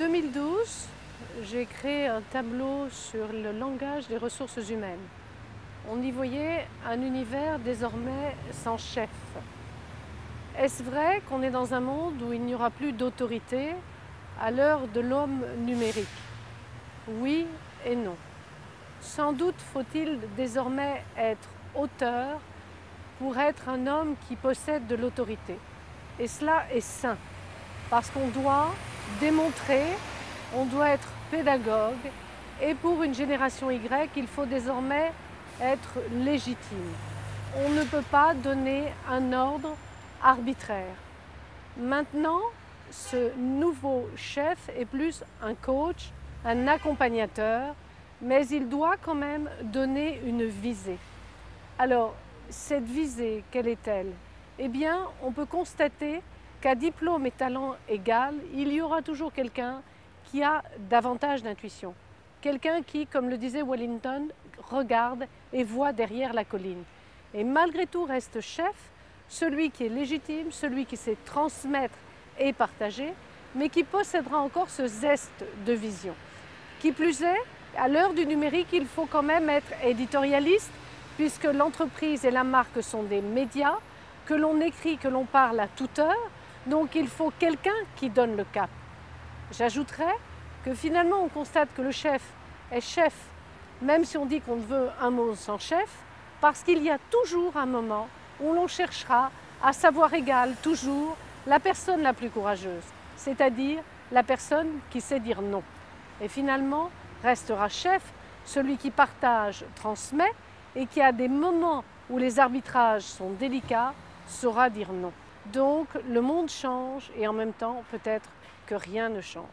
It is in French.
2012, j'ai créé un tableau sur le langage des ressources humaines. On y voyait un univers désormais sans chef. Est-ce vrai qu'on est dans un monde où il n'y aura plus d'autorité à l'heure de l'homme numérique? Oui et non. Sans doute faut-il désormais être auteur pour être un homme qui possède de l'autorité. Et cela est sain, parce qu'on doit démontrer, on doit être pédagogue, et pour une génération Y, il faut désormais être légitime. On ne peut pas donner un ordre arbitraire. Maintenant, ce nouveau chef est plus un coach, un accompagnateur, mais il doit quand même donner une visée. Alors, cette visée, quelle est-elle? Eh bien, on peut constater qu'à diplôme et talent égal, il y aura toujours quelqu'un qui a davantage d'intuition. Quelqu'un qui, comme le disait Wellington, regarde et voit derrière la colline. Et malgré tout reste chef, celui qui est légitime, celui qui sait transmettre et partager, mais qui possédera encore ce zeste de vision. Qui plus est, à l'heure du numérique, il faut quand même être éditorialiste, puisque l'entreprise et la marque sont des médias, que l'on écrit, que l'on parle à toute heure, donc il faut quelqu'un qui donne le cap. J'ajouterais que finalement on constate que le chef est chef, même si on dit qu'on veut un mot sans chef, parce qu'il y a toujours un moment où l'on cherchera à savoir égal toujours la personne la plus courageuse, c'est-à-dire la personne qui sait dire non. Et finalement restera chef celui qui partage, transmet, et qui, à des moments où les arbitrages sont délicats, saura dire non. Donc le monde change et en même temps peut-être que rien ne change.